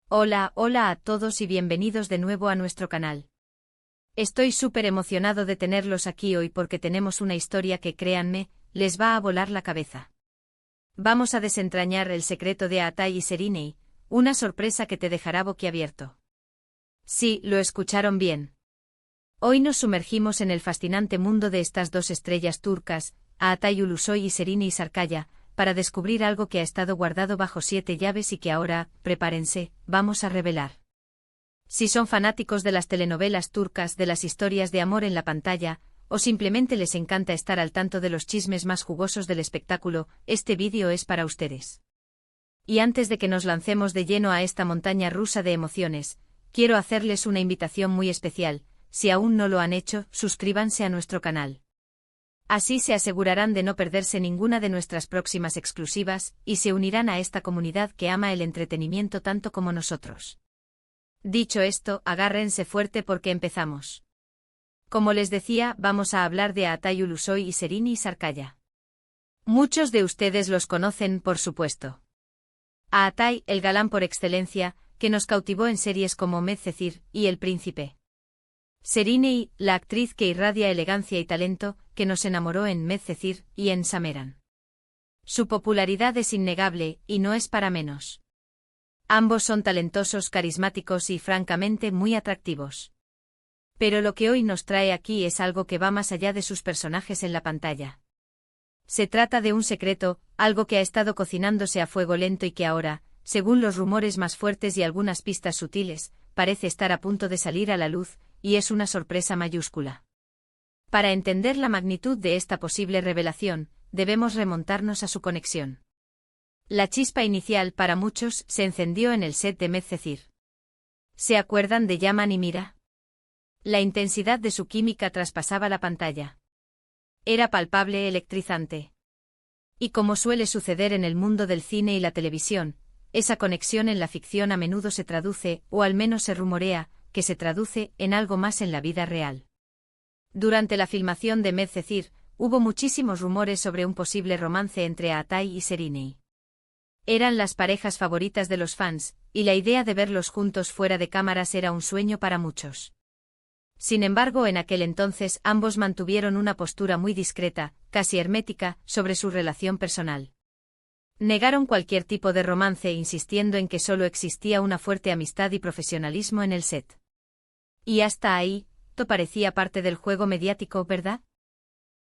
Hola, hola a todos y bienvenidos de nuevo a nuestro canal. Estoy súper emocionado de tenerlos aquí hoy porque tenemos una historia que, créanme, les va a volar la cabeza. Vamos a desentrañar el secreto de Aatai y Serinei, una sorpresa que te dejará boquiabierto. Sí, lo escucharon bien. Hoy nos sumergimos en el fascinante mundo de estas dos estrellas turcas, Aatai Ulusoy y Serinei Sarkaya, para descubrir algo que ha estado guardado bajo 7 llaves y que ahora, prepárense, vamos a revelar. Si son fanáticos de las telenovelas turcas, de las historias de amor en la pantalla, o simplemente les encanta estar al tanto de los chismes más jugosos del espectáculo, este vídeo es para ustedes. Y antes de que nos lancemos de lleno a esta montaña rusa de emociones, quiero hacerles una invitación muy especial. Si aún no lo han hecho, suscríbanse a nuestro canal. Así se asegurarán de no perderse ninguna de nuestras próximas exclusivas, y se unirán a esta comunidad que ama el entretenimiento tanto como nosotros. Dicho esto, agárrense fuerte porque empezamos. Como les decía, vamos a hablar de Aatai Ulusoy y Serinei Sarkaya. Muchos de ustedes los conocen, por supuesto. Aatai, el galán por excelencia, que nos cautivó en series como Medcezir y El Príncipe. Serinei, la actriz que irradia elegancia y talento, que nos enamoró en Medcezir y en Sameran. Su popularidad es innegable, y no es para menos. Ambos son talentosos, carismáticos y francamente muy atractivos. Pero lo que hoy nos trae aquí es algo que va más allá de sus personajes en la pantalla. Se trata de un secreto, algo que ha estado cocinándose a fuego lento y que ahora, según los rumores más fuertes y algunas pistas sutiles, parece estar a punto de salir a la luz, y es una sorpresa mayúscula. Para entender la magnitud de esta posible revelación, debemos remontarnos a su conexión. La chispa inicial para muchos se encendió en el set de Medcezir. ¿Se acuerdan de Yaman y Mira? La intensidad de su química traspasaba la pantalla. Era palpable, electrizante. Y como suele suceder en el mundo del cine y la televisión, esa conexión en la ficción a menudo se traduce, o al menos se rumorea, que se traduce en algo más en la vida real. Durante la filmación de Medcezir, hubo muchísimos rumores sobre un posible romance entre Aatai y Serinei. Eran las parejas favoritas de los fans, y la idea de verlos juntos fuera de cámaras era un sueño para muchos. Sin embargo, en aquel entonces ambos mantuvieron una postura muy discreta, casi hermética, sobre su relación personal. Negaron cualquier tipo de romance insistiendo en que solo existía una fuerte amistad y profesionalismo en el set. Y hasta ahí, todo parecía parte del juego mediático, ¿verdad?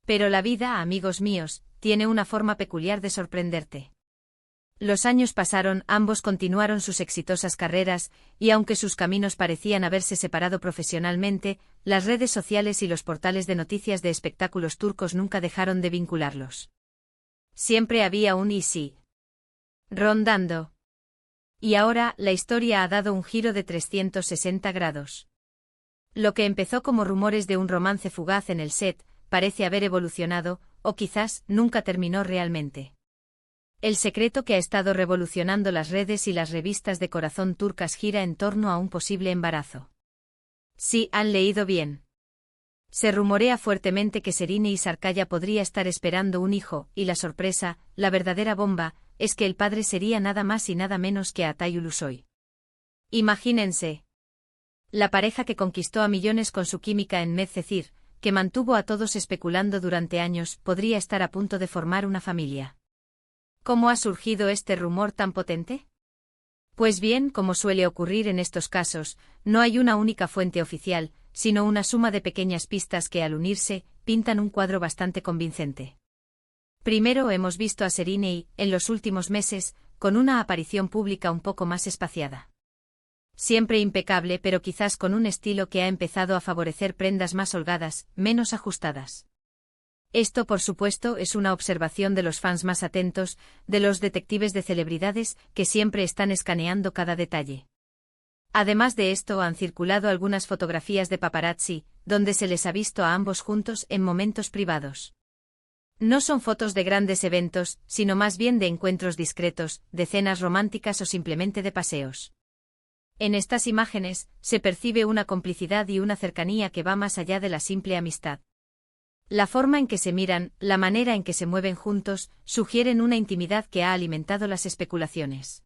Pero la vida, amigos míos, tiene una forma peculiar de sorprenderte. Los años pasaron, ambos continuaron sus exitosas carreras, y aunque sus caminos parecían haberse separado profesionalmente, las redes sociales y los portales de noticias de espectáculos turcos nunca dejaron de vincularlos. Siempre había un y sí rondando. Y ahora, la historia ha dado un giro de 360 grados. Lo que empezó como rumores de un romance fugaz en el set, parece haber evolucionado, o quizás nunca terminó realmente. El secreto que ha estado revolucionando las redes y las revistas de corazón turcas gira en torno a un posible embarazo. Sí, han leído bien. Se rumorea fuertemente que Serinei Sarkaya podría estar esperando un hijo, y la sorpresa, la verdadera bomba, es que el padre sería nada más y nada menos que Aatai Ulusoy. Imagínense. La pareja que conquistó a millones con su química en Medcezir, que mantuvo a todos especulando durante años, podría estar a punto de formar una familia. ¿Cómo ha surgido este rumor tan potente? Pues bien, como suele ocurrir en estos casos, no hay una única fuente oficial, sino una suma de pequeñas pistas que al unirse, pintan un cuadro bastante convincente. Primero hemos visto a Serinei, en los últimos meses, con una aparición pública un poco más espaciada. Siempre impecable, pero quizás con un estilo que ha empezado a favorecer prendas más holgadas, menos ajustadas. Esto, por supuesto, es una observación de los fans más atentos, de los detectives de celebridades, que siempre están escaneando cada detalle. Además de esto, han circulado algunas fotografías de paparazzi, donde se les ha visto a ambos juntos en momentos privados. No son fotos de grandes eventos, sino más bien de encuentros discretos, de cenas románticas o simplemente de paseos. En estas imágenes, se percibe una complicidad y una cercanía que va más allá de la simple amistad. La forma en que se miran, la manera en que se mueven juntos, sugieren una intimidad que ha alimentado las especulaciones.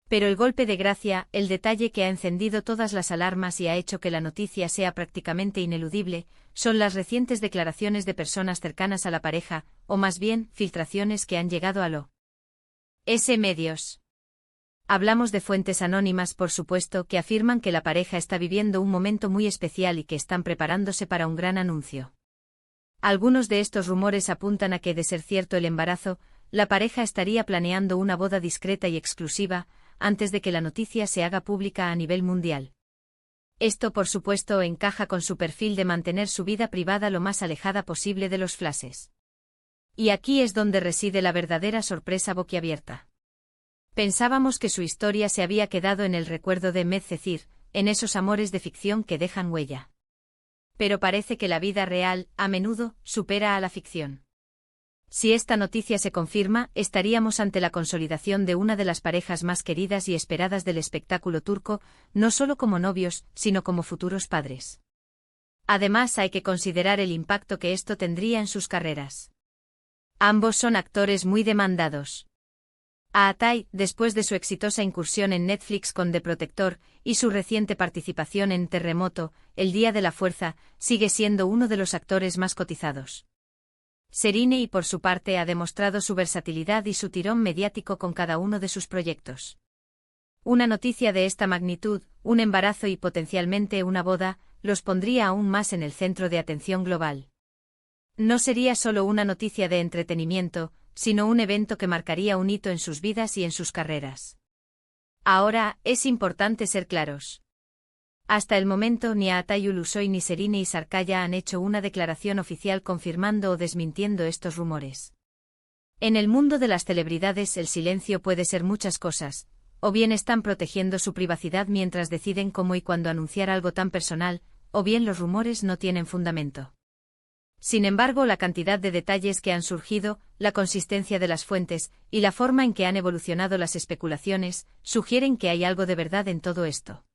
Pero el golpe de gracia, el detalle que ha encendido todas las alarmas y ha hecho que la noticia sea prácticamente ineludible, son las recientes declaraciones de personas cercanas a la pareja, o más bien, filtraciones que han llegado a los medios. Hablamos de fuentes anónimas, por supuesto, que afirman que la pareja está viviendo un momento muy especial y que están preparándose para un gran anuncio. Algunos de estos rumores apuntan a que, de ser cierto el embarazo, la pareja estaría planeando una boda discreta y exclusiva, antes de que la noticia se haga pública a nivel mundial. Esto, por supuesto, encaja con su perfil de mantener su vida privada lo más alejada posible de los flashes. Y aquí es donde reside la verdadera sorpresa boquiabierta. Pensábamos que su historia se había quedado en el recuerdo de Medcezir, en esos amores de ficción que dejan huella. Pero parece que la vida real, a menudo, supera a la ficción. Si esta noticia se confirma, estaríamos ante la consolidación de una de las parejas más queridas y esperadas del espectáculo turco, no solo como novios, sino como futuros padres. Además, hay que considerar el impacto que esto tendría en sus carreras. Ambos son actores muy demandados. A Atay, después de su exitosa incursión en Netflix con The Protector y su reciente participación en Terremoto, El Día de la Fuerza, sigue siendo uno de los actores más cotizados. Serine, por su parte, ha demostrado su versatilidad y su tirón mediático con cada uno de sus proyectos. Una noticia de esta magnitud, un embarazo y potencialmente una boda, los pondría aún más en el centro de atención global. No sería solo una noticia de entretenimiento, sino un evento que marcaría un hito en sus vidas y en sus carreras. Ahora, es importante ser claros. Hasta el momento ni Atay Ulusoy ni Serine Sarkaya han hecho una declaración oficial confirmando o desmintiendo estos rumores. En el mundo de las celebridades el silencio puede ser muchas cosas, o bien están protegiendo su privacidad mientras deciden cómo y cuándo anunciar algo tan personal, o bien los rumores no tienen fundamento. Sin embargo, la cantidad de detalles que han surgido, la consistencia de las fuentes, y la forma en que han evolucionado las especulaciones, sugieren que hay algo de verdad en todo esto.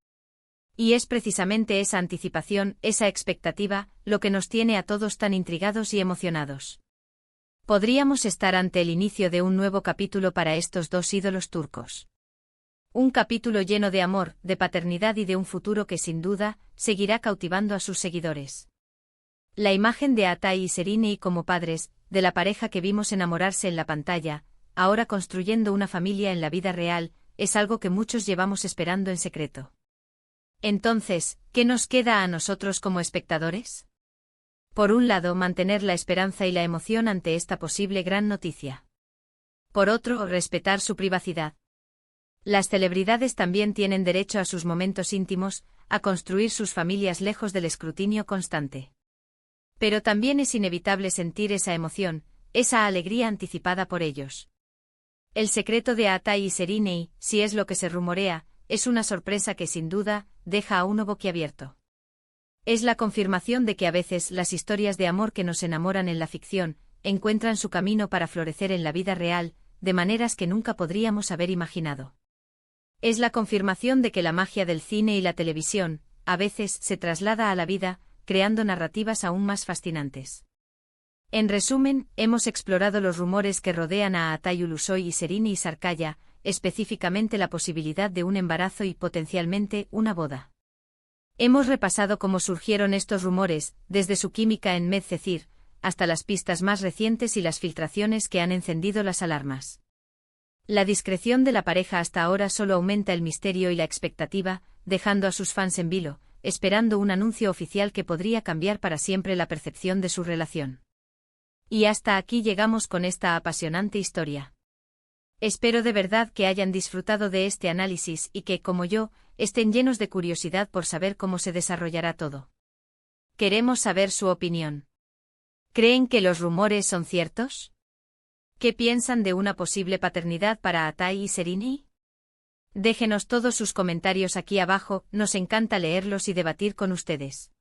Y es precisamente esa anticipación, esa expectativa, lo que nos tiene a todos tan intrigados y emocionados. Podríamos estar ante el inicio de un nuevo capítulo para estos dos ídolos turcos. Un capítulo lleno de amor, de paternidad y de un futuro que sin duda, seguirá cautivando a sus seguidores. La imagen de Atay y Serine como padres, de la pareja que vimos enamorarse en la pantalla, ahora construyendo una familia en la vida real, es algo que muchos llevamos esperando en secreto. Entonces, ¿qué nos queda a nosotros como espectadores? Por un lado, mantener la esperanza y la emoción ante esta posible gran noticia. Por otro, respetar su privacidad. Las celebridades también tienen derecho a sus momentos íntimos, a construir sus familias lejos del escrutinio constante. Pero también es inevitable sentir esa emoción, esa alegría anticipada por ellos. El secreto de Atay y Serine, si es lo que se rumorea, es una sorpresa que sin duda, deja a uno boquiabierto. Es la confirmación de que a veces las historias de amor que nos enamoran en la ficción, encuentran su camino para florecer en la vida real, de maneras que nunca podríamos haber imaginado. Es la confirmación de que la magia del cine y la televisión, a veces, se traslada a la vida, creando narrativas aún más fascinantes. En resumen, hemos explorado los rumores que rodean a Atay Ulusoy y Serine Sarkaya, específicamente la posibilidad de un embarazo y potencialmente una boda. Hemos repasado cómo surgieron estos rumores, desde su química en Medcezir, hasta las pistas más recientes y las filtraciones que han encendido las alarmas. La discreción de la pareja hasta ahora solo aumenta el misterio y la expectativa, dejando a sus fans en vilo, esperando un anuncio oficial que podría cambiar para siempre la percepción de su relación. Y hasta aquí llegamos con esta apasionante historia. Espero de verdad que hayan disfrutado de este análisis y que, como yo, estén llenos de curiosidad por saber cómo se desarrollará todo. Queremos saber su opinión. ¿Creen que los rumores son ciertos? ¿Qué piensan de una posible paternidad para Atay y Serine? Déjenos todos sus comentarios aquí abajo, nos encanta leerlos y debatir con ustedes.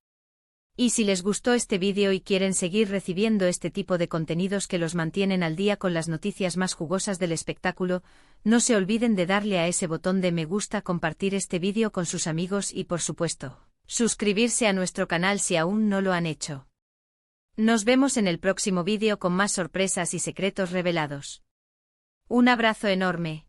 Y si les gustó este vídeo y quieren seguir recibiendo este tipo de contenidos que los mantienen al día con las noticias más jugosas del espectáculo, no se olviden de darle a ese botón de me gusta, compartir este vídeo con sus amigos y, por supuesto, suscribirse a nuestro canal si aún no lo han hecho. Nos vemos en el próximo vídeo con más sorpresas y secretos revelados. Un abrazo enorme.